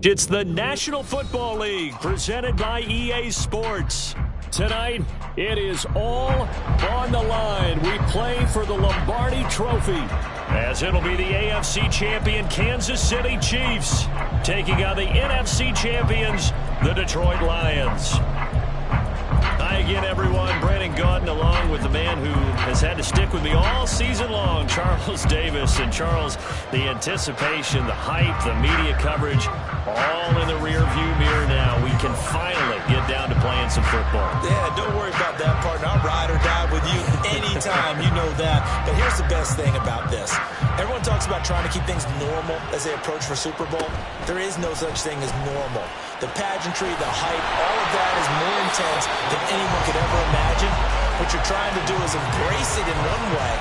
It's the National Football League presented by EA Sports. Tonight, it is all on the line. We play for the Lombardi Trophy, as it'll be the AFC champion Kansas City Chiefs taking on the NFC champions, the Detroit Lions. Hi again, everyone. Brandon Gaudin along with the man who has had to stick with me all season long, Charles Davis. And Charles, the anticipation, the hype, the media coverage, all in the rearview mirror now. We can finally get down to playing some football. Yeah, don't worry about that, partner. I'll ride or die with you anytime, you know that. But here's the best thing about this. Everyone talks about trying to keep things normal as they approach for Super Bowl. There is no such thing as normal. The pageantry, the hype, all of that is more intense than anyone could ever imagine. What you're trying to do is embrace it in one way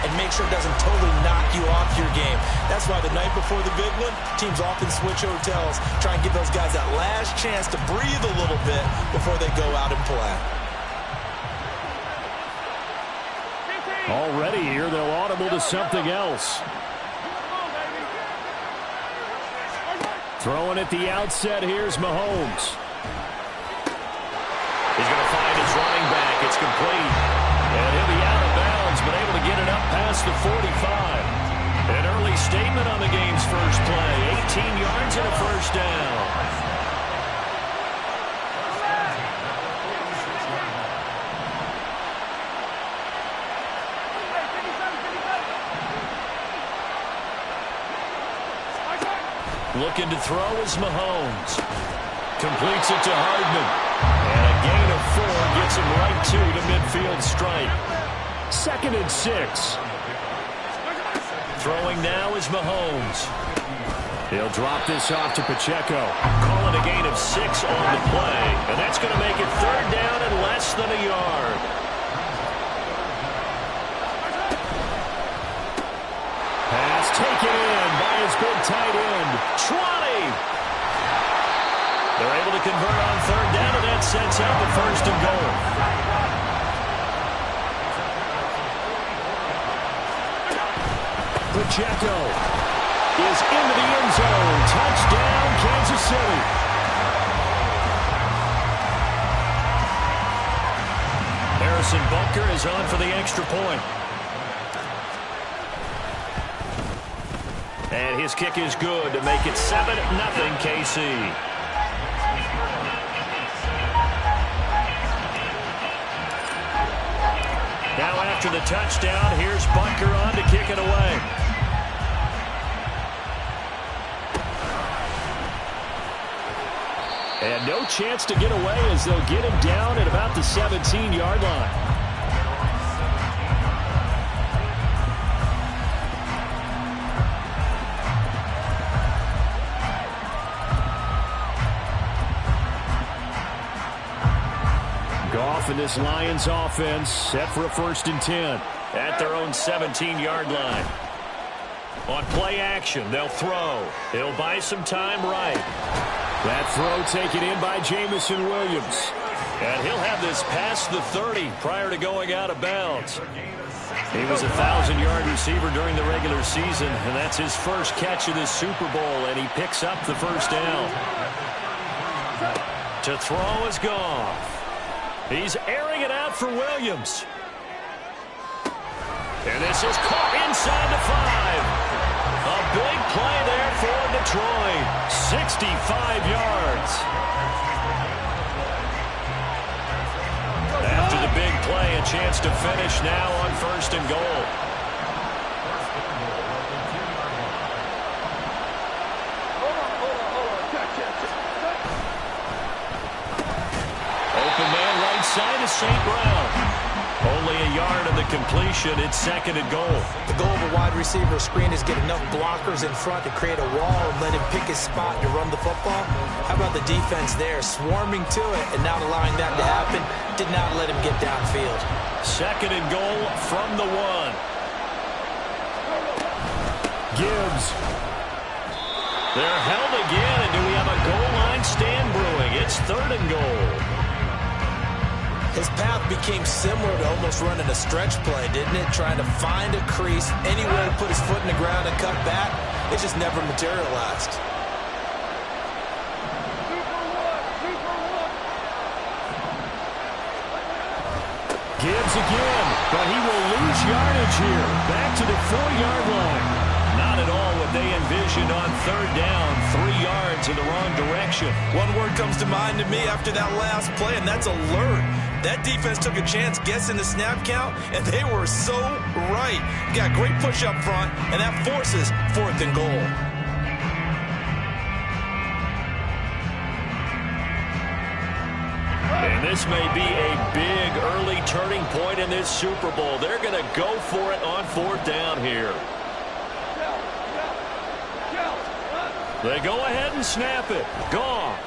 and make sure it doesn't totally knock you off your game. That's why the night before the big one, teams often switch hotels, try and give those guys that last chance to breathe a little bit before they go out and play. Already here, they'll audible to something else. Throwing at the outset, here's Mahomes. He's going to find his running back. It's complete. And he'll be out of bounds, but able to get it up past the 45. An early statement on the game's first play. 18 yards and a first down. Looking to throw is Mahomes. Completes it to Hardman. And a gain of 4 gets him right to midfield strike. 2nd and 6. Throwing now is Mahomes. He'll drop this off to Pacheco. Calling a gain of 6 on the play. And that's going to make it 3rd down and less than a yard. Pass taken in by his big tight end. 20. They're able to convert on 3rd down, and that sets up a 1st and goal. Pacheco is into the end zone. Touchdown, Kansas City. Harrison Butker is on for the extra point. And his kick is good to make it 7-0 KC. Now after the touchdown, here's Butker on to kick it away. And no chance to get away as they'll get him down at about the 17-yard line. And this Lions offense set for a 1st and 10 at their own 17-yard line. On play action, they'll throw. He'll buy some time right. That throw taken in by Jamison Williams. And he'll have this past the 30 prior to going out of bounds. He was a 1,000-yard receiver during the regular season, and that's his first catch of this Super Bowl, and he picks up the 1st down. To throw is Goff. He's airing it out for Williams. And this is caught inside the 5. A big play there for Detroit. 65 yards. After the big play, a chance to finish now on 1st and goal. Side of St. Brown. Only a yard of the completion. It's 2nd and goal. The goal of a wide receiver screen is get enough blockers in front to create a wall and let him pick his spot to run the football. How about the defense there, swarming to it and not allowing that to happen? Did not let him get downfield. 2nd and goal from the 1. Gibbs. They're held again, and do we have a goal line stand brewing? It's 3rd and goal. His path became similar to almost running a stretch play, didn't it? Trying to find a crease, anywhere to put his foot in the ground and cut back. It just never materialized. Gibbs again, but he will lose yardage here. Back to the 4-yard line. Not at all what they envisioned on third down. 3 yards in the wrong direction. One word comes to mind to me after that last play, and that's alert. That defense took a chance guessing the snap count, and they were so right. You got great push up front, and that forces 4th and goal. And this may be a big early turning point in this Super Bowl. They're going to go for it on 4th down here. They go ahead and snap it. Goff.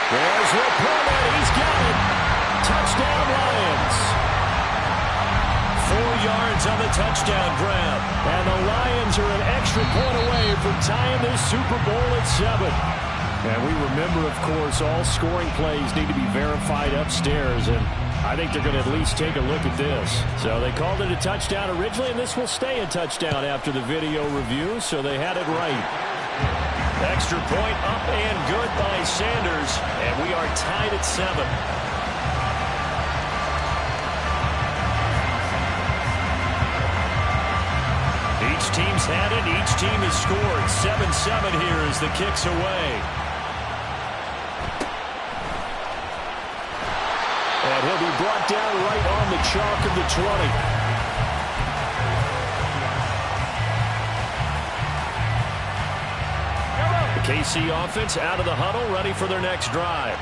There's Laporta. He's got it. Touchdown, Lions. 4 yards on the touchdown grab. And the Lions are an extra point away from tying this Super Bowl at 7. And we remember, of course, all scoring plays need to be verified upstairs. And I think they're going to at least take a look at this. So they called it a touchdown originally, and this will stay a touchdown after the video review. So they had it right. Extra point up and good by Sanders. And we are tied at 7. Each team's had it. Each team has scored. 7-7 here as the kick's away. And he'll be brought down right on the chalk of the 20. The KC offense out of the huddle, ready for their next drive.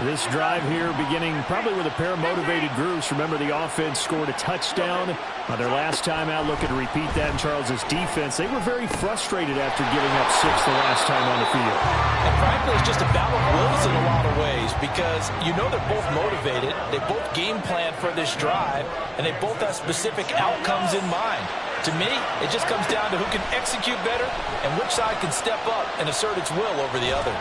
This drive here beginning probably with a pair of motivated groups. Remember, the offense scored a touchdown on their last time out. Looking to repeat that in Charles's defense. They were very frustrated after giving up 6 the last time on the field. And frankly, it's just a battle of wills in a lot of ways because you know they're both motivated. They both game plan for this drive, and they both have specific outcomes in mind. To me, it just comes down to who can execute better and which side can step up and assert its will over the other.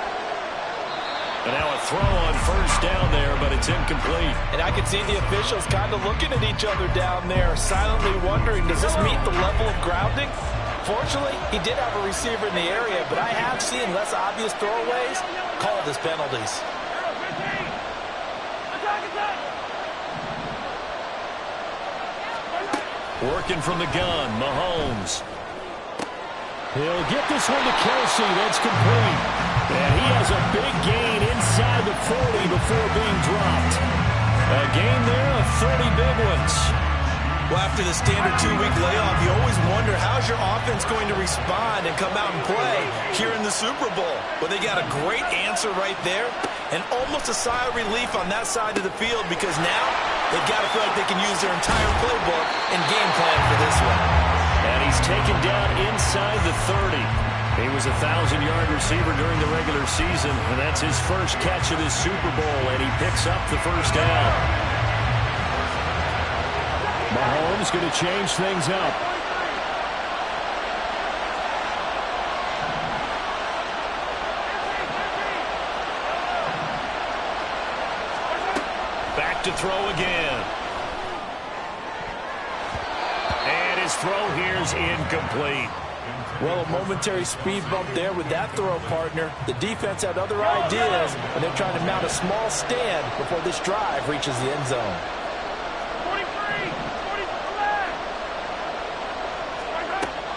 And now a throw on first down there, but it's incomplete. And I can see the officials kind of looking at each other down there, silently wondering, does this meet the level of grounding? Fortunately, he did have a receiver in the area, but I have seen less obvious throwaways called as penalties. Working from the gun, Mahomes. He'll get this one to Kelsey. That's complete. And he has a big gain inside the 40 before being dropped. A gain there of 30 big ones. Well, after the standard 2-week layoff, you always wonder how's your offense going to respond and come out and play here in the Super Bowl. Well, they got a great answer right there and almost a sigh of relief on that side of the field because now they've got to feel like they can use their entire playbook and game plan for this one. And he's taken down inside the 30. He was a 1,000-yard receiver during the regular season, and that's his first catch of this Super Bowl, and he picks up the first down. Mahomes going to change things up. Back to throw again. And his throw here is incomplete. Well, a momentary speed bump there with that throw, partner. The defense had other ideas, and they're trying to mount a small stand before this drive reaches the end zone.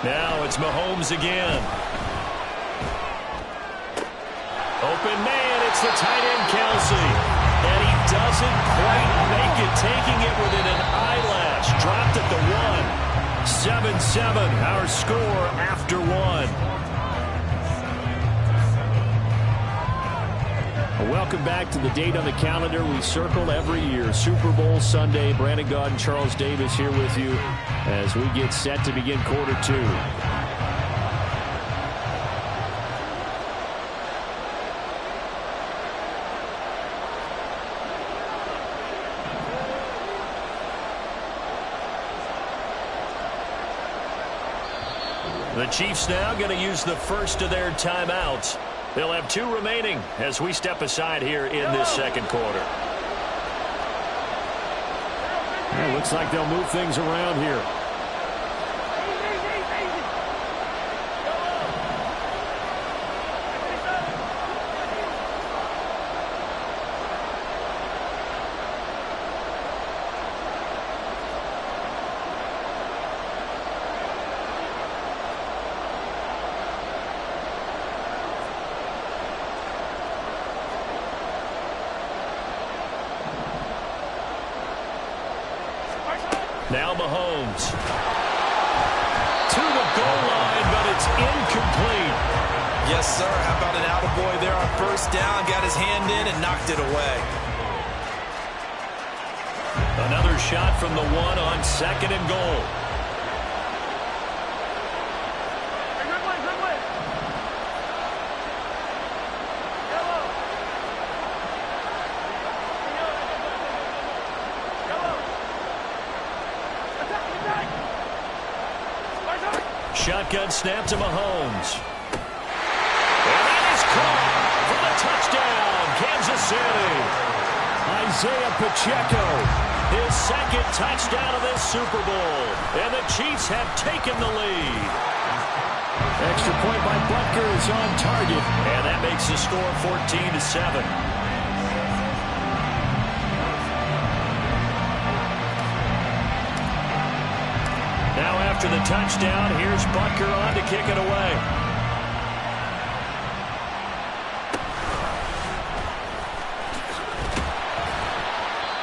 Now it's Mahomes again. Open man, it's the tight end Kelsey. And he doesn't quite make it, taking it within an eyelash. Dropped at the 1. 7-7, our score after 1. Welcome back to the date on the calendar we circle every year. Super Bowl Sunday. Brandon Gaud and Charles Davis here with you as we get set to begin quarter 2. The Chiefs now going to use the first of their timeouts. They'll have 2 remaining as we step aside here in this second quarter. It looks like they'll move things around here. Now Mahomes. To the goal line, but it's incomplete. Yes, sir. How about an attaboy there on first down? Got his hand in and knocked it away. Another shot from the one on second and goal. Shotgun snap to Mahomes. And that is caught for the touchdown, Kansas City. Isaiah Pacheco, his second touchdown of this Super Bowl. And the Chiefs have taken the lead. Extra point by Butker is on target. And that makes the score 14-7. Now after the touchdown, here's Butker on to kick it away.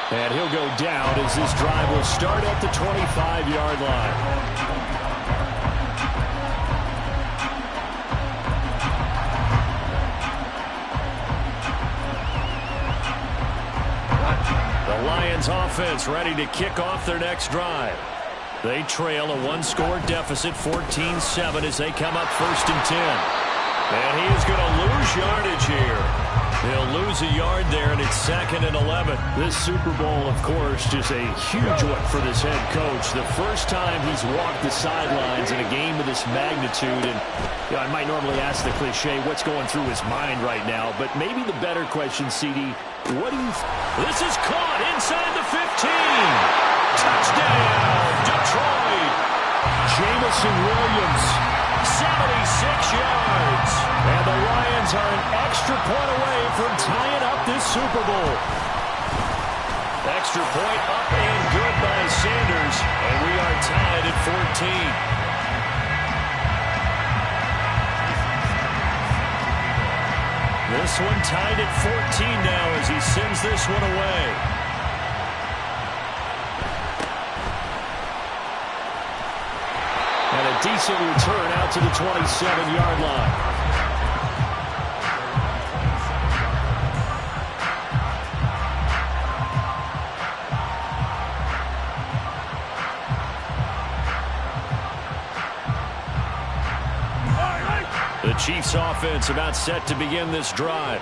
And he'll go down as this drive will start at the 25-yard line. The Lions offense ready to kick off their next drive. They trail a one-score deficit, 14-7, as they come up 1st and 10. And he is going to lose yardage here. He'll lose a yard there, and it's 2nd and 11. This Super Bowl, of course, just a huge one for this head coach. The first time he's walked the sidelines in a game of this magnitude. And you know, I might normally ask the cliche, what's going through his mind right now? But maybe the better question, CD, what do you... This is caught inside the 15. Touchdown, Detroit. Jamison Williams, 76 yards. And the Lions are an extra point away from tying up this Super Bowl. Extra point up and good by Sanders. And we are tied at 14. This one tied at 14 now as he sends this one away. And a decent return out to the 27-yard line. The Chiefs offense about set to begin this drive.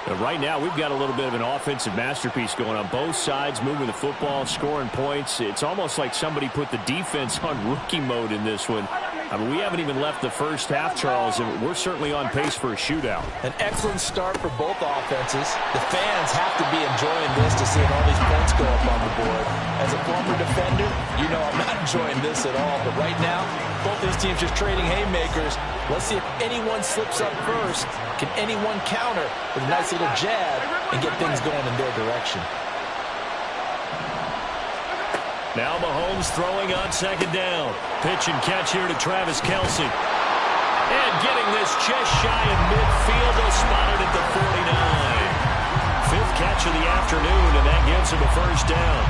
But right now, we've got a little bit of an offensive masterpiece going on. Both sides moving the football, scoring points. It's almost like somebody put the defense on rookie mode in this one. I mean, we haven't even left the first half, Charles, and we're certainly on pace for a shootout. An excellent start for both offenses. The fans have to be enjoying this to see all these points go up on the board. As a former defender, you know I'm not enjoying this at all. But right now, both these teams just trading haymakers. Let's see if anyone slips up first. Can anyone counter with a nice little jab and get things going in their direction? Now Mahomes throwing on second down. Pitch and catch here to Travis Kelce. And getting this just shy of midfield. They'll spot it at the 49. Fifth catch of the afternoon, and that gives him a first down.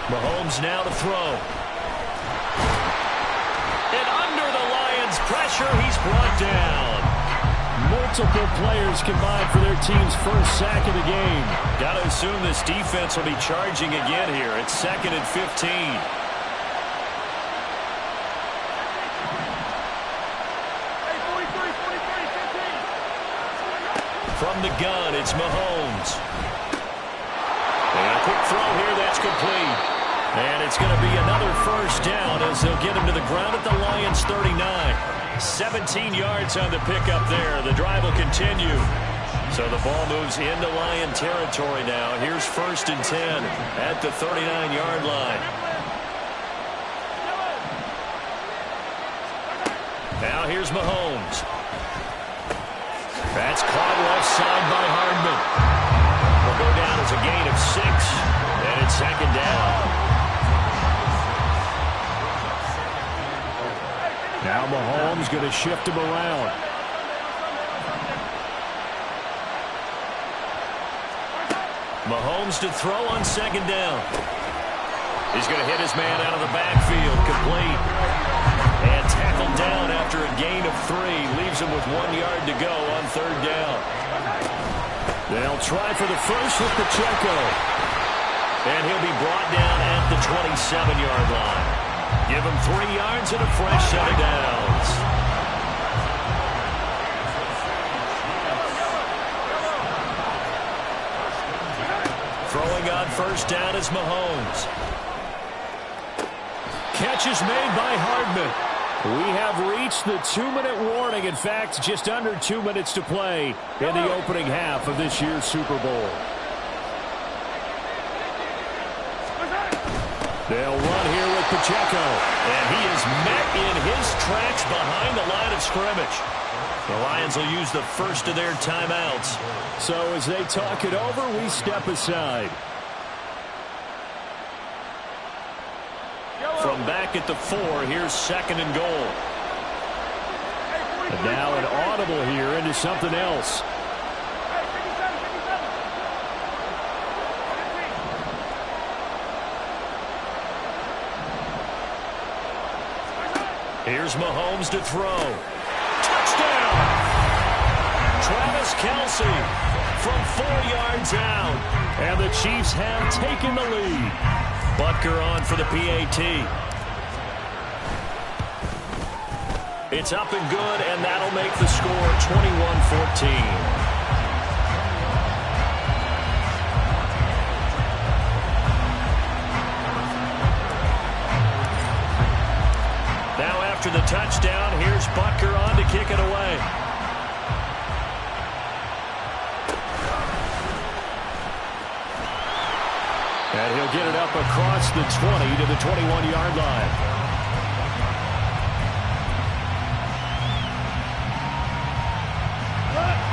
Mahomes now to throw. And under the Lions' pressure, he's brought down. Multiple players combined for their team's first sack of the game. Got to assume this defense will be charging again here. It's 2nd and 15. From the gun, it's Mahomes. And a quick throw here that's complete. And it's going to be another first down as they'll get him to the ground at the Lions' 39. 17 yards on the pickup there. The drive will continue. So the ball moves into Lion territory now. Here's 1st and 10 at the 39-yard line. Now here's Mahomes. That's caught left side by Hardman. Will go down as a gain of 6, and it's 2nd down. Now Mahomes going to shift him around. Mahomes to throw on second down. He's going to hit his man out of the backfield. Complete. And tackled down after a gain of 3. Leaves him with 1 yard to go on third down. They'll try for the first with Pacheco. And he'll be brought down at the 27-yard line. Give him 3 yards and a fresh set of downs. Throwing on first down is Mahomes. Catch is made by Hardman. We have reached the 2-minute warning. In fact, just under 2 minutes to play in the opening half of this year's Super Bowl. They'll run here with Pacheco. And he is met in his tracks behind the line of scrimmage. The Lions will use the first of their timeouts. So as they talk it over, we step aside. From back at the 4, here's second and goal. And now an audible here into something else. Here's Mahomes to throw. Touchdown! Travis Kelce from 4 yards out. And the Chiefs have taken the lead. Butker on for the PAT. It's up and good, and that'll make the score 21-14. After the touchdown, here's Butker on to kick it away. And he'll get it up across the 20 to the 21-yard line.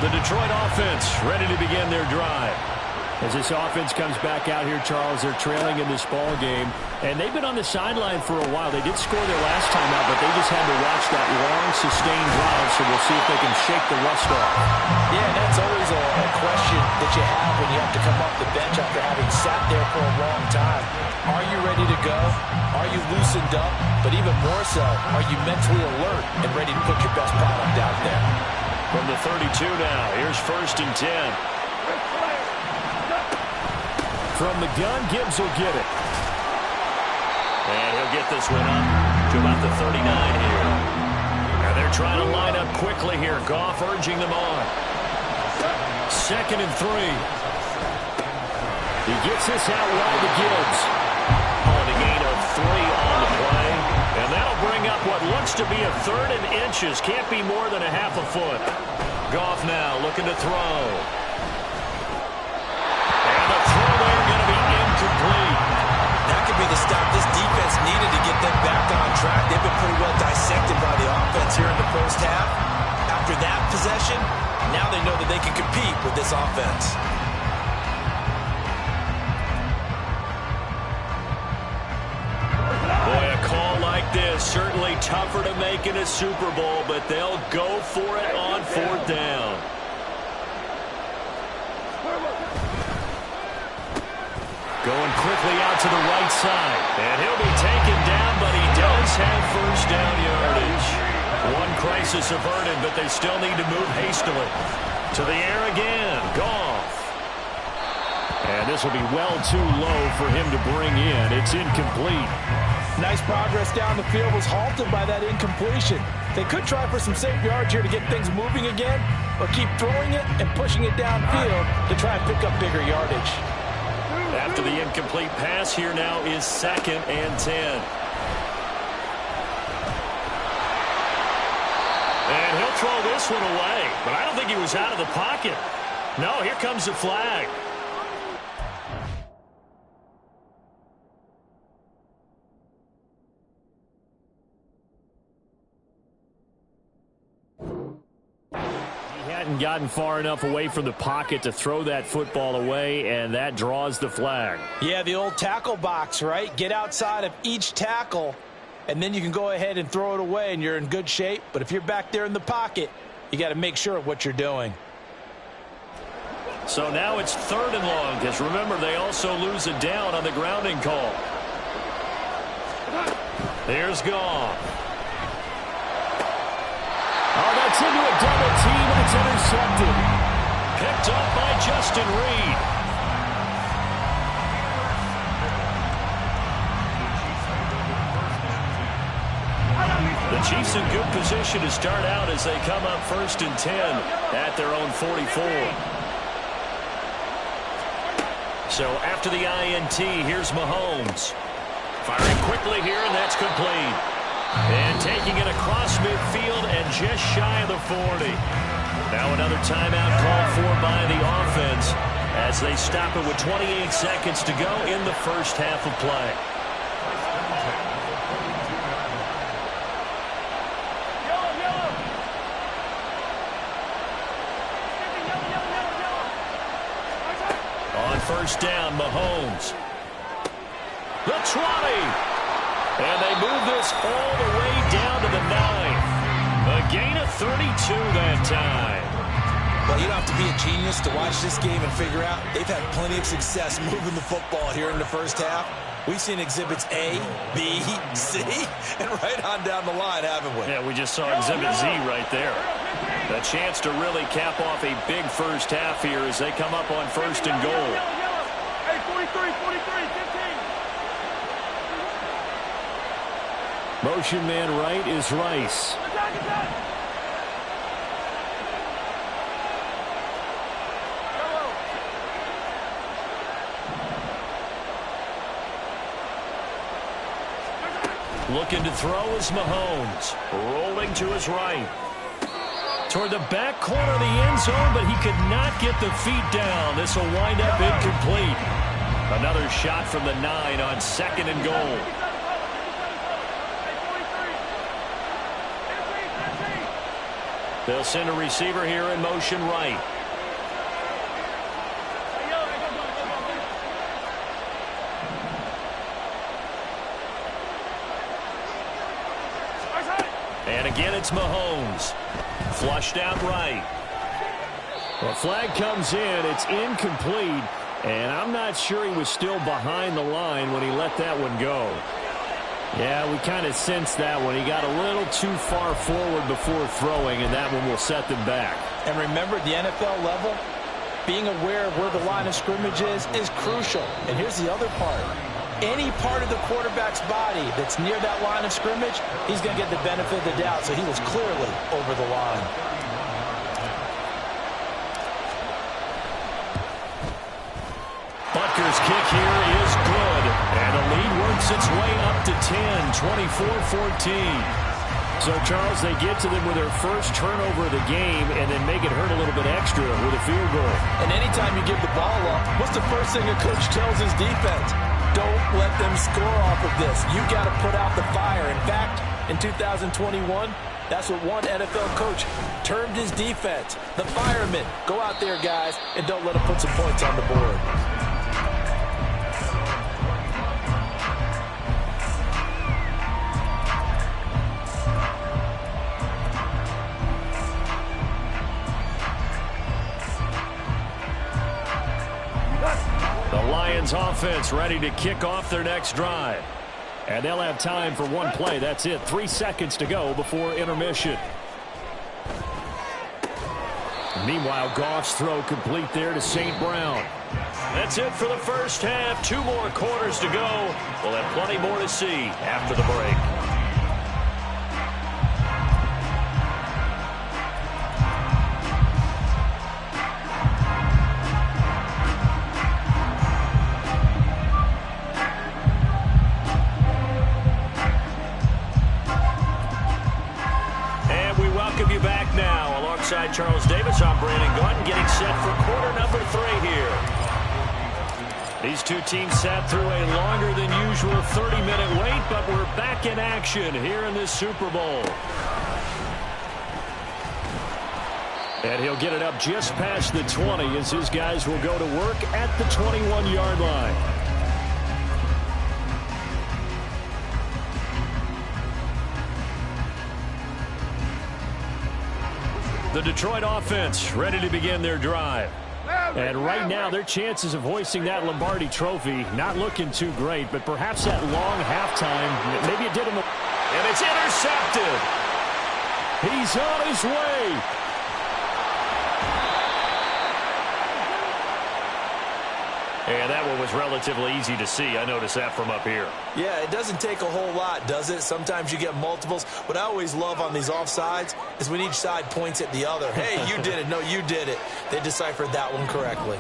The Detroit offense ready to begin their drive. As this offense comes back out here, Charles, they're trailing in this ball game. And they've been on the sideline for a while. They did score their last time out, but they just had to watch that long, sustained drive, so we'll see if they can shake the rust off. Yeah, and that's always a question that you have when you have to come off the bench after having sat there for a long time. Are you ready to go? Are you loosened up? But even more so, are you mentally alert and ready to put your best product out there? From the 32 now, here's first and 10. From the gun, Gibbs will get it. And he'll get this one up to about the 39 here. And they're trying to line up quickly here. Goff urging them on. Second and 3. He gets this out wide to Gibbs. On a gain of 3 on the play. And that'll bring up what looks to be a third and inches. Can't be more than a half a foot. Goff now looking to throw. That could be the stop this defense needed to get them back on track. They've been pretty well dissected by the offense here in the first half. After that possession, now they know that they can compete with this offense. Boy, a call like this, certainly tougher to make in a Super Bowl, but they'll go for it on fourth down. Going quickly out to the right side. And he'll be taken down, but he does have first down yardage. One crisis averted, but they still need to move hastily. To the air again. Goff. And this will be well too low for him to bring in. It's incomplete. Nice progress down the field was halted by that incompletion. They could try for some safe yards here to get things moving again, or keep throwing it and pushing it downfield to try and pick up bigger yardage. After the incomplete pass, here now is second and 10. And he'll throw this one away, but I don't think he was out of the pocket. No, here comes the flag. Hadn't gotten far enough away from the pocket to throw that football away, and that draws the flag. Yeah, the old tackle box, right? Get outside of each tackle and then you can go ahead and throw it away, and you're in good shape. But if you're back there in the pocket, you got to make sure of what you're doing. So now it's 3rd and long, because remember, they also lose a down on the grounding call. Here's Goff. Oh, that's into a double team, and it's intercepted. Picked up by Justin Reed. The Chiefs in good position to start out as they come up 1st and 10 at their own 44. So after the INT, here's Mahomes. Firing quickly here, and that's complete. And taking it across midfield and just shy of the 40. Now another timeout called for by the offense as they stop it with 28 seconds to go in the first half of play. On first down, Mahomes. The 20. And they move this all the way down to the 9. A gain of 32 that time. Well, you don't have to be a genius to watch this game and figure out they've had plenty of success moving the football here in the first half. We've seen exhibits A, B, C, and right on down the line, haven't we? Yeah, we just saw exhibit Z right there. A chance to really cap off a big first half here as they come up on 1st and goal. Hey, 43, 15. Motion man right is Rice. Attack. Looking to throw is Mahomes. Rolling to his right. Toward the back corner of the end zone, but he could not get the feet down. This will wind up incomplete. Another shot from the 9 on 2nd and goal. They'll send a receiver here in motion right. And again, it's Mahomes. Flushed out right. The flag comes in. It's incomplete. And I'm not sure he was still behind the line when he let that one go. Yeah, we kind of sensed that one. He got a little too far forward before throwing, and that one will set them back. And remember, at the NFL level, being aware of where the line of scrimmage is crucial. And here's the other part. Any part of the quarterback's body that's near that line of scrimmage, he's going to get the benefit of the doubt. So he was clearly over the line. Butker's kick here is good. And the lead works its way up to 10, 24-14. So, Charles, they get to them with their first turnover of the game and then make it hurt a little bit extra with a field goal. And anytime you give the ball up, what's the first thing a coach tells his defense? Don't let them score off of this. You got to put out the fire. In fact, in 2021, that's what one NFL coach termed his defense. The firemen. Go out there, guys, and don't let them put some points on the board. Offense ready to kick off their next drive. And they'll have time for one play. That's it. 3 seconds to go before intermission. Meanwhile, Goff's throw complete there to St. Brown. That's it for the first half. 2 more quarters to go. We'll have plenty more to see after the break. Charles Davis, I'm Brandon Gunn, getting set for quarter number 3 here. These two teams sat through a longer than usual 30-minute wait, but we're back in action here in this Super Bowl. And he'll get it up just past the 20 as his guys will go to work at the 21-yard line. The Detroit offense ready to begin their drive. And right now, their chances of hoisting that Lombardi trophy not looking too great, but perhaps that long halftime, maybe it did him. And it's intercepted. He's on his way. And that one was relatively easy to see. I noticed that from up here. Yeah, it doesn't take a whole lot, does it? Sometimes you get multiples. What I always love on these offsides is when each side points at the other. Hey, you did it. No, you did it. They deciphered that one correctly.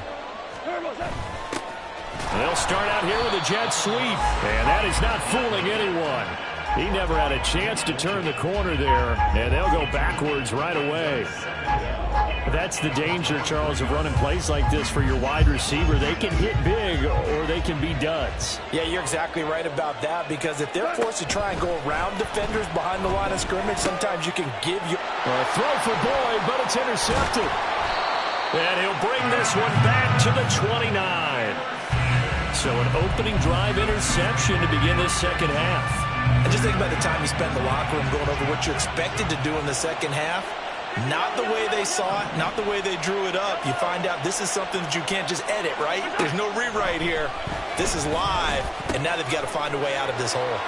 They'll start out here with a jet sweep. And that is not fooling anyone. He never had a chance to turn the corner there. And they'll go backwards right away. That's the danger, Charles, of running plays like this for your wide receiver. They can hit big or they can be duds. Yeah, you're exactly right about that, because if they're forced to try and go around defenders behind the line of scrimmage, sometimes you can give you a throw for Boyd, but it's intercepted. And he'll bring this one back to the 29. So an opening drive interception to begin this second half. And just think about the time you spend in the locker room going over what you expected to do in the second half. Not the way they saw it, not the way they drew it up. You find out this is something that you can't just edit, right? There's no rewrite here. This is live, and now they've got to find a way out of this hole.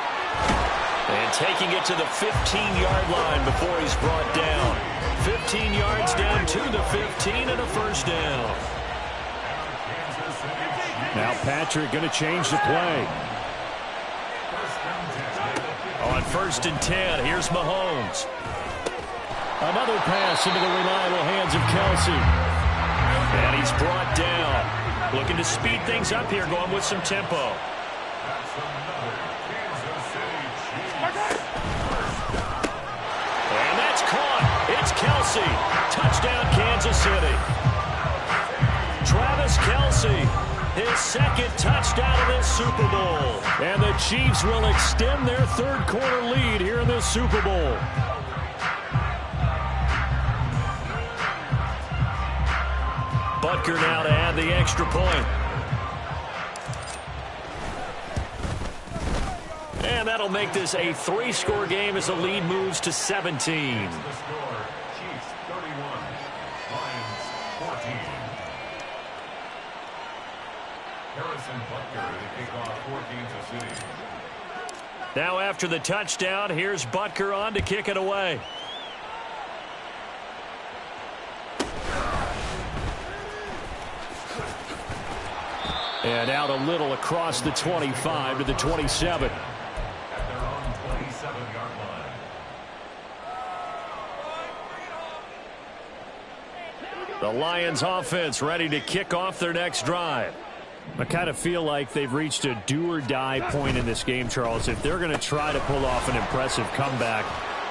And taking it to the 15-yard line before he's brought down. 15 yards down to the 15 and a first down. Now Patrick going to change the play. On 1st and 10, here's Mahomes. Another pass into the reliable hands of Kelsey. And he's brought down. Looking to speed things up here, going with some tempo. And that's caught. It's Kelsey. Touchdown, Kansas City. Travis Kelsey, his second touchdown of this Super Bowl. And the Chiefs will extend their third-quarter lead here in this Super Bowl. Butker now to add the extra point. And that'll make this a 3-score game as the lead moves to 17. Now after the touchdown, here's Butker on to kick it away. And out a little across the 25 to the 27. The Lions offense ready to kick off their next drive. I kind of feel like they've reached a do-or-die point in this game, Charles. If they're going to try to pull off an impressive comeback,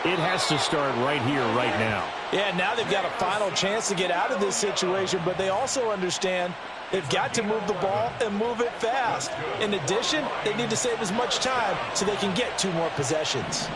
it has to start right here, right now. Yeah, now they've got a final chance to get out of this situation, but they also understand they've got to move the ball and move it fast. In addition, they need to save as much time so they can get 2 more possessions.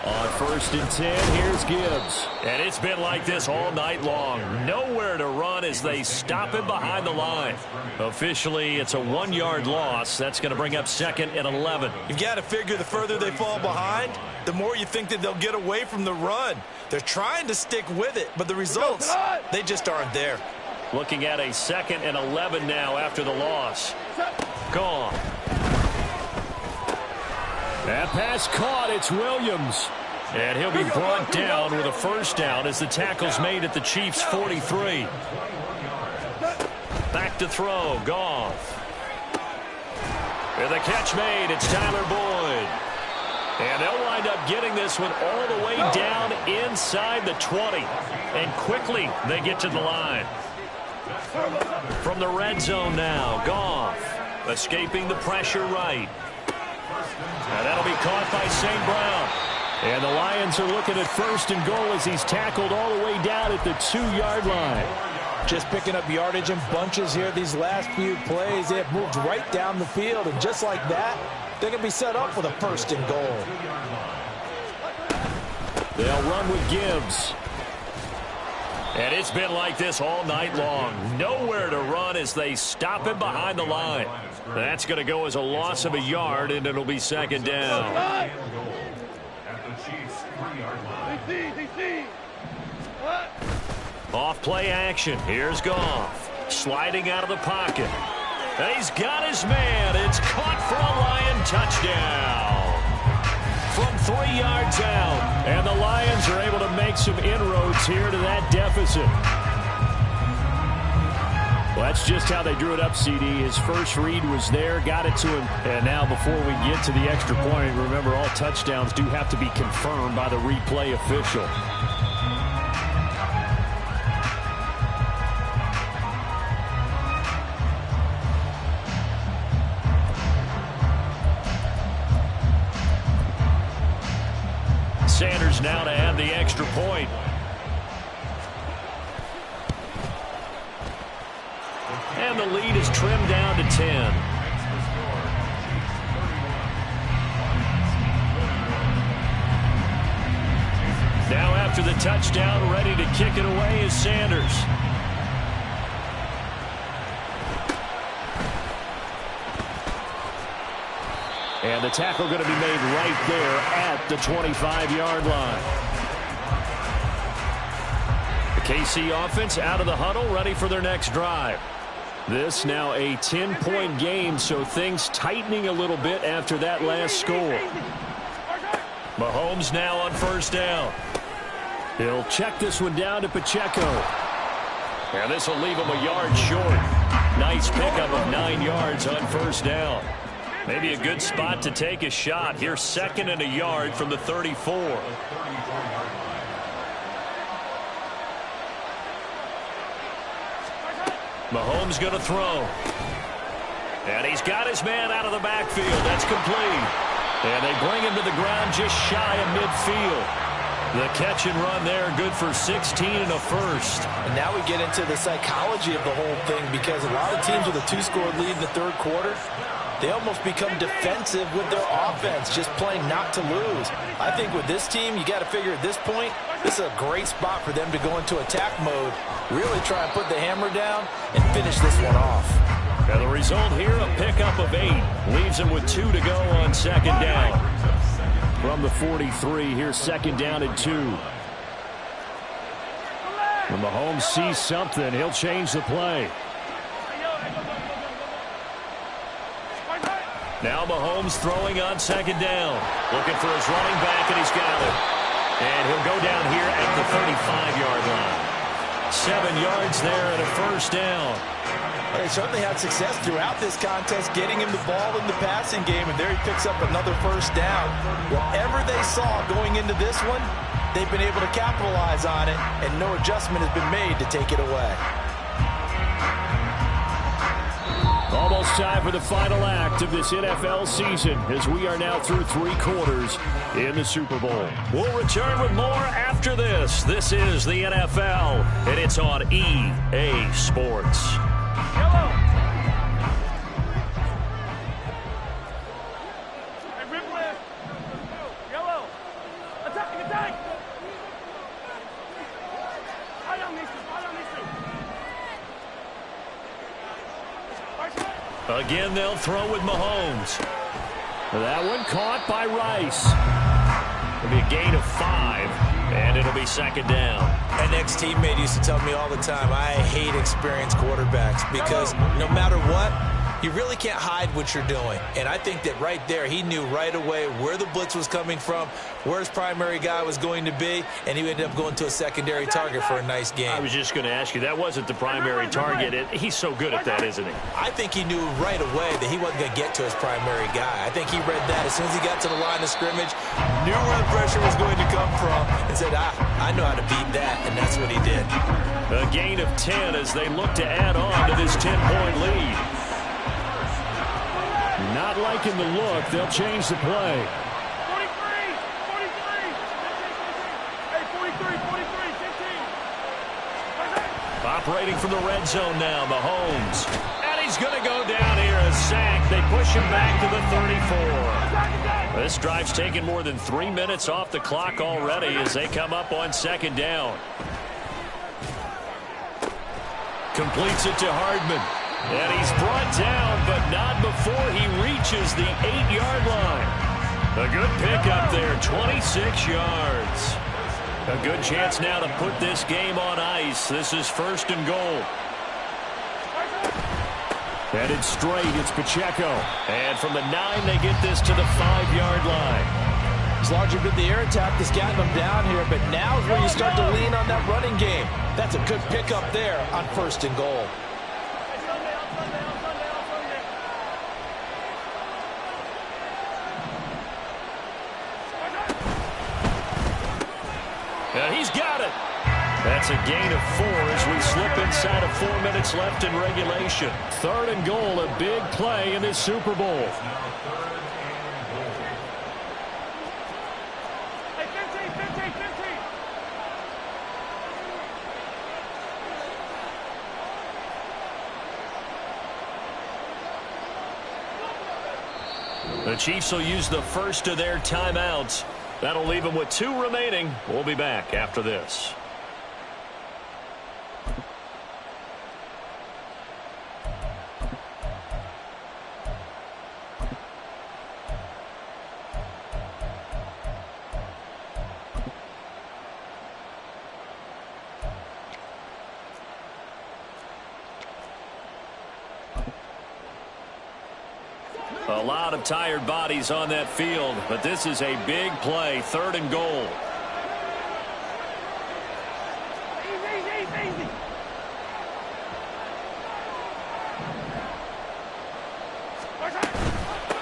On 1st and 10, here's Gibbs. And it's been like this all night long. Nowhere to run as they stop him behind the line. Officially, it's a 1-yard loss. That's going to bring up 2nd and 11. You've got to figure the further they fall behind, the more you think that they'll get away from the run. They're trying to stick with it, but the results, they just aren't there. Looking at a 2nd and 11 now after the loss. Gone. That pass caught. It's Williams. And he'll be brought down with a first down as the tackle's made at the Chiefs' 43. Back to throw. Goff. And the catch made. It's Tyler Boyd. And they'll wind up getting this one all the way down inside the 20. And quickly they get to the line. From the red zone now, Goff escaping the pressure right. And that'll be caught by St. Brown. And the Lions are looking at 1st and goal as he's tackled all the way down at the 2-yard line. Just picking up yardage in bunches here these last few plays. They have moved right down the field, and just like that, they're going to be set up for the 1st and goal. They'll run with Gibbs. And it's been like this all night long. Nowhere to run as they stop him behind the line. That's going to go as a loss of a yard, and it'll be 2nd down. Off play action. Here's Goff. Sliding out of the pocket. And he's got his man. It's caught for a Lion touchdown. From 3 yards out. And the Lions are able to make some inroads here to that deficit. Well, that's just how they drew it up, CD. His first read was there, got it to him. And now before we get to the extra point, remember all touchdowns do have to be confirmed by the replay official. Sanders now to add the extra point. And the lead is trimmed down to 10. Now after the touchdown, ready to kick it away is Sanders. And the tackle going to be made right there at the 25-yard line. The KC offense out of the huddle, ready for their next drive. This now a 10-point game, so things tightening a little bit after that last score. Mahomes now on first down. He'll check this one down to Pacheco. And this will leave him a yard short. Nice pickup of 9 yards on first down. Maybe a good spot to take a shot. Here's 2nd and a yard from the 34. Mahomes going to throw. And he's got his man out of the backfield. That's complete. And they bring him to the ground just shy of midfield. The catch and run there, good for 16 and a first. And now we get into the psychology of the whole thing, because a lot of teams with a 2-score lead in the third quarter, they almost become defensive with their offense, just playing not to lose. I think with this team, you got to figure at this point, this is a great spot for them to go into attack mode, really try and put the hammer down and finish this one off. And the result here, a pickup of 8. Leaves them with 2 to go on second down. From the 43, here's 2nd down and 2. When Mahomes sees something, he'll change the play. Now Mahomes throwing on 2nd down. Looking for his running back, and he's got it. And he'll go down here at the 35-yard line. 7 yards there and a first down. They certainly had success throughout this contest getting him the ball in the passing game, and there he picks up another first down. Whatever they saw going into this one, they've been able to capitalize on it, and no adjustment has been made to take it away. Almost time for the final act of this NFL season, as we are now through 3 quarters in the Super Bowl. We'll return with more after this. This is the NFL, and it's on EA Sports. Yellow. Hey, rip left. Yellow. Attack, attack. I don't need to. Again, they'll throw with Mahomes. That one caught by Rice. It'll be a gain of 5, and it'll be 2nd down. An ex-teammate used to tell me all the time, I hate experienced quarterbacks, because no matter what, you really can't hide what you're doing. And I think that right there, he knew right away where the blitz was coming from, where his primary guy was going to be, and he ended up going to a secondary target for a nice game. I was just going to ask you, that wasn't the primary target. He's so good at that, isn't he? I think he knew right away that he wasn't going to get to his primary guy. I think he read that as soon as he got to the line of scrimmage, knew where the pressure was going to come from, and said, I know how to beat that, and that's what he did. A gain of 10 as they look to add on to this 10-point lead. Not liking the look, they'll change the play. 43. Hey, 43, 15. Operating from the red zone now, Mahomes. And he's going to go down here, a sack. They push him back to the 34. This drive's taken more than 3 minutes off the clock already as they come up on 2nd down. Completes it to Hardman. And he's brought down, but not before he reaches the 8-yard line. A good pickup there, 26 yards. A good chance now to put this game on ice. This is 1st and goal. Headed straight, it's Pacheco. And from the 9, they get this to the 5-yard line. It's largely been the air attack that's gotten them down here, but now is where you start to lean on that running game. That's a good pickup there on 1st and goal. And he's got it. That's a gain of 4 as we slip inside of 4 minutes left in regulation. 3rd and goal, a big play in this Super Bowl. Hey, 15, 15, 15. The Chiefs will use the first of their timeouts. That'll leave them with 2 remaining. We'll be back after this. A lot of tired bodies on that field, but this is a big play, 3rd and goal. Easy, easy, easy.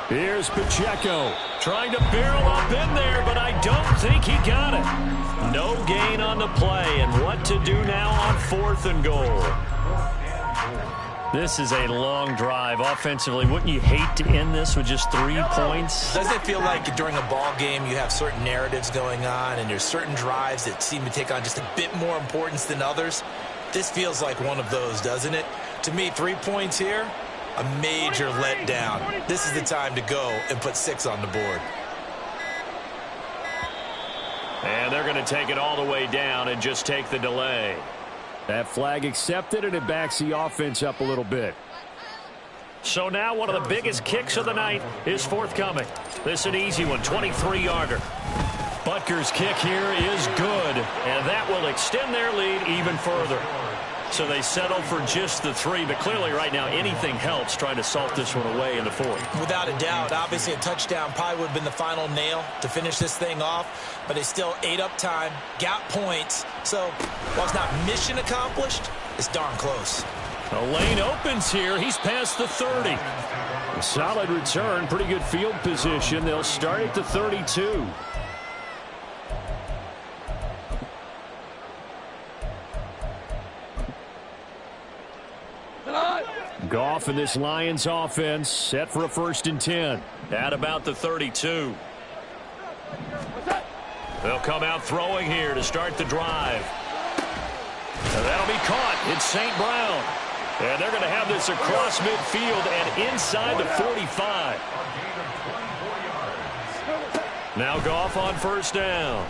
Here's Pacheco trying to barrel up in there, but I don't think he got it. No gain on the play, and what to do now on 4th and goal. This is a long drive offensively. Wouldn't you hate to end this with just 3 points? Doesn't it feel like during a ball game you have certain narratives going on and there's certain drives that seem to take on just a bit more importance than others? This feels like one of those, doesn't it? To me, 3 points here, a major letdown. This is the time to go and put 6 on the board. And they're going to take it all the way down and just take the delay. That flag accepted, and it backs the offense up a little bit. So now one of the biggest kicks of the night is forthcoming. This is an easy one, 23-yarder. Butker's kick here is good, and that will extend their lead even further. So they settle for just the 3, but clearly right now anything helps trying to salt this one away in the 4th. Without a doubt, obviously a touchdown probably would have been the final nail to finish this thing off, but they still ate up time, got points. So while it's not mission accomplished, it's darn close. The lane opens here. He's past the 30. A solid return, pretty good field position. They'll start at the 32. Goff and this Lions offense set for a 1st and 10 at about the 32. They'll come out throwing here to start the drive. And that'll be caught. It's St. Brown. And they're going to have this across midfield and inside the 45. Now Goff on 1st down.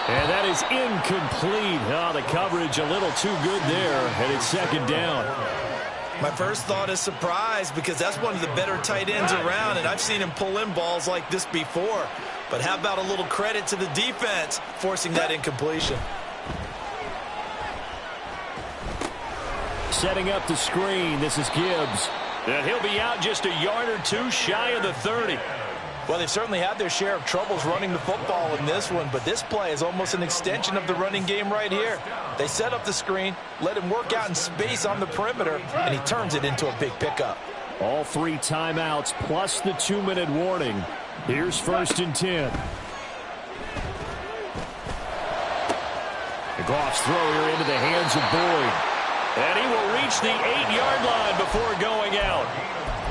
And that is incomplete. Oh, the coverage a little too good there, and it's 2nd down. My first thought is surprise because that's one of the better tight ends around, and I've seen him pull in balls like this before. But how about a little credit to the defense forcing that incompletion? Setting up the screen, this is Gibbs. And he'll be out just a yard or 2 shy of the 30. Well, they've certainly had their share of troubles running the football in this one, but this play is almost an extension of the running game right here. They set up the screen, let him work out in space on the perimeter, and he turns it into a big pickup. All 3 timeouts plus the 2-minute warning. Here's 1st and 10. The Goff's throw here into the hands of Boyd. And he will reach the 8-yard line before going out.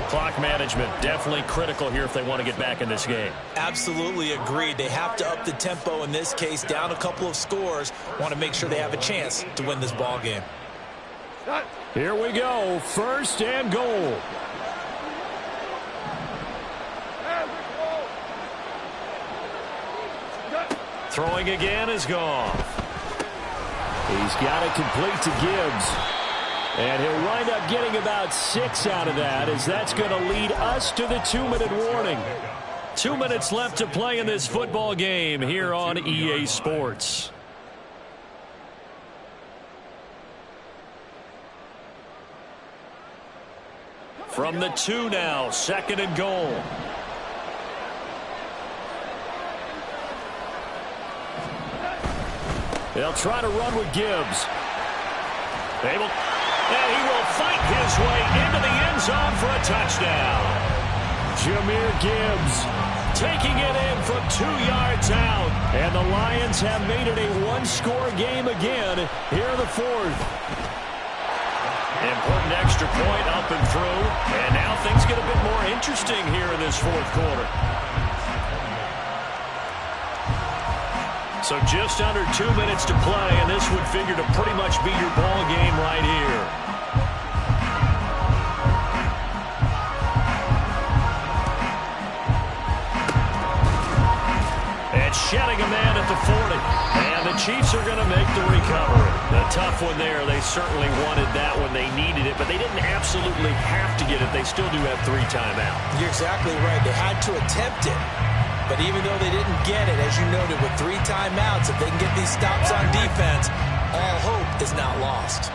Clock management definitely critical here if they want to get back in this game. Absolutely agreed. They have to up the tempo in this case, down a couple of scores. Want to make sure they have a chance to win this ball game. Here we go. 1st and goal. Throwing again is Goff. He's got it complete to Gibbs. And he'll wind up getting about 6 out of that, as that's going to lead us to the 2-minute warning. 2 minutes left to play in this football game here on EA Sports. From the 2 now, 2nd and goal. They'll try to run with Gibbs. And he will fight his way into the end zone for a touchdown. Jahmyr Gibbs taking it in from 2 yards out. And the Lions have made it a one-score game again here in the 4th. Important extra point up and through. And now things get a bit more interesting here in this 4th quarter. So just under 2 minutes to play, and this would figure to pretty much be your ball game right here. And shedding a man at the 40. And the Chiefs are going to make the recovery. The tough one there. They certainly wanted that when they needed it, but they didn't absolutely have to get it. They still do have 3 timeouts. You're exactly right. They had to attempt it. But even though they didn't get it, as you noted, with 3 timeouts, if they can get these stops on defense, all hope is not lost.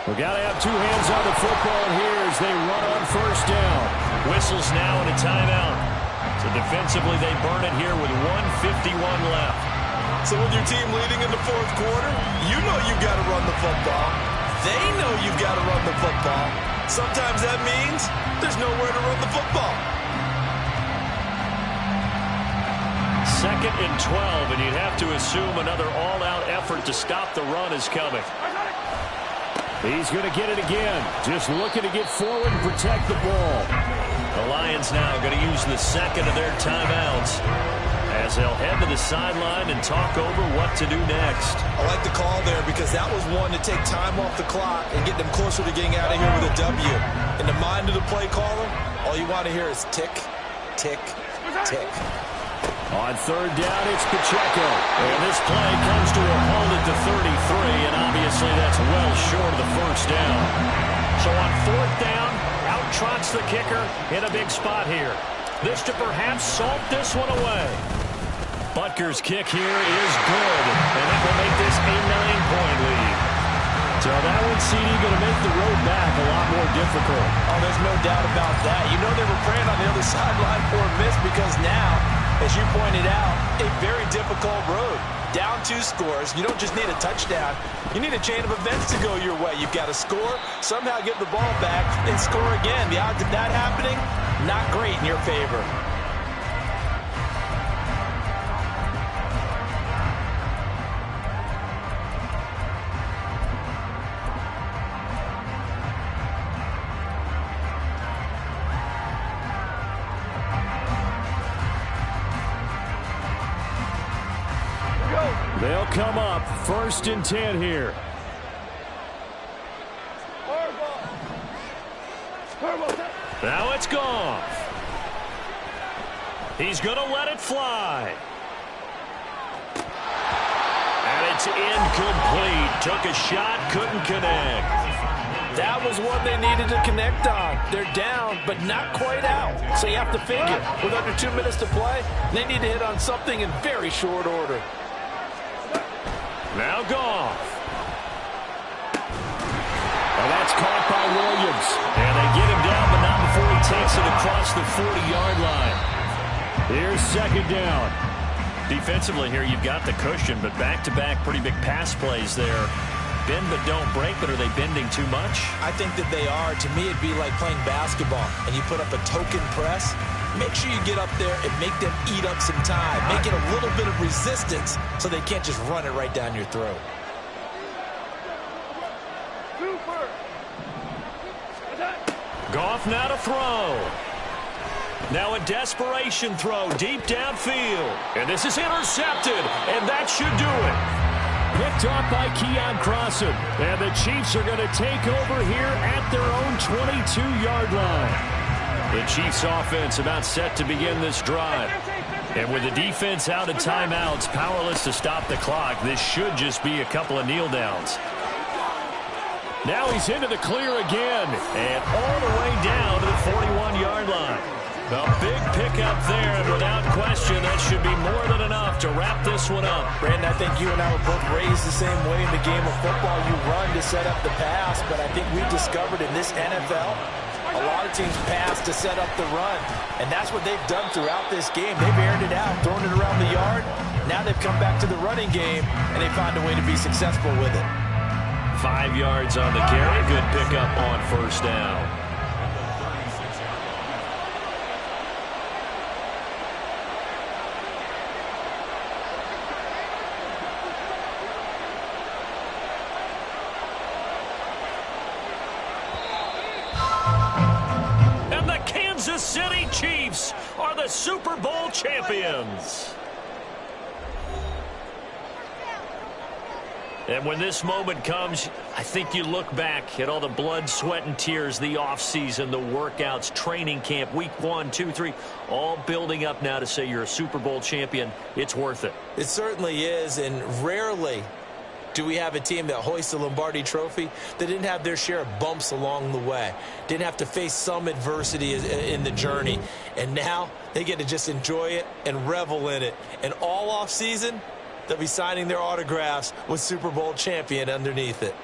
We've got to have 2 hands on the football here as they run on 1st down. Whistles now and a timeout. So defensively, they burn it here with 1:51 left. So with your team leading in the 4th quarter, you know you've got to run the football. They know you've got to run the football. Sometimes that means there's nowhere to run the football. 2nd and 12, and you'd have to assume another all-out effort to stop the run is coming. He's going to get it again. Just looking to get forward and protect the ball. The Lions now going to use the 2nd of their timeouts as they'll head to the sideline and talk over what to do next. I like the call there because that was one to take time off the clock and get them closer to getting out of here with a W. In the mind of the play caller, all you want to hear is tick, tick, tick. On 3rd down, it's Pacheco. And this play comes to a halt at the 33, and obviously that's well short of the 1st down. So on 4th down, out trots the kicker in a big spot here. This to perhaps salt this one away. Butker's kick here is good, and that will make this a 9-point lead. So that one, CD, going to make the road back a lot more difficult. Oh, there's no doubt about that. You know they were praying on the other sideline for a miss because now, as you pointed out, a very difficult road. Down 2 scores. You don't just need a touchdown. You need a chain of events to go your way. You've got to score, somehow get the ball back, and score again. The odds of that happening, not great in your favor. They'll come up 1st and 10 here. Now it's gone. He's going to let it fly. And it's incomplete. Took a shot, couldn't connect. That was one they needed to connect on. They're down, but not quite out. So you have to figure, with under 2 minutes to play, they need to hit on something in very short order. Now Goff. And that's caught by Williams. And they get him down, but not before he takes it across the 40-yard line. Here's 2nd down. Defensively here, you've got the cushion, but back-to-back pretty big pass plays there. Bend but don't break, but are they bending too much? I think that they are. To me, it'd be like playing basketball, and you put up a token press. Make sure you get up there and make them eat up some time. Make it a little bit of resistance so they can't just run it right down your throat. Goff now to throw. Now a desperation throw deep downfield. And this is intercepted, and that should do it. Picked off by Keon Crossan. And the Chiefs are going to take over here at their own 22-yard line. The Chiefs offense about set to begin this drive. And with the defense out of timeouts, powerless to stop the clock, this should just be a couple of kneel downs. Now he's into the clear again, and all the way down to the 41-yard line. A big pickup there, and without question, that should be more than enough to wrap this one up. Brandon, I think you and I were both raised the same way in the game of football. You run to set up the pass, but I think we've discovered in this NFL, a lot of teams pass to set up the run, and that's what they've done throughout this game. They've aired it out, thrown it around the yard. Now they've come back to the running game, and they find a way to be successful with it. 5 yards on the carry. Good pickup on first down. And the Kansas City Chiefs are the Super Bowl champions. And when this moment comes, I think you look back at all the blood, sweat, and tears, the offseason, the workouts, training camp, week 1, 2, 3, all building up now to say you're a Super Bowl champion. It's worth it. It certainly is, and rarely do we have a team that hoists the Lombardi Trophy that didn't have their share of bumps along the way, didn't have to face some adversity in the journey, and now they get to just enjoy it and revel in it. And all offseason, they'll be signing their autographs with Super Bowl champion underneath it.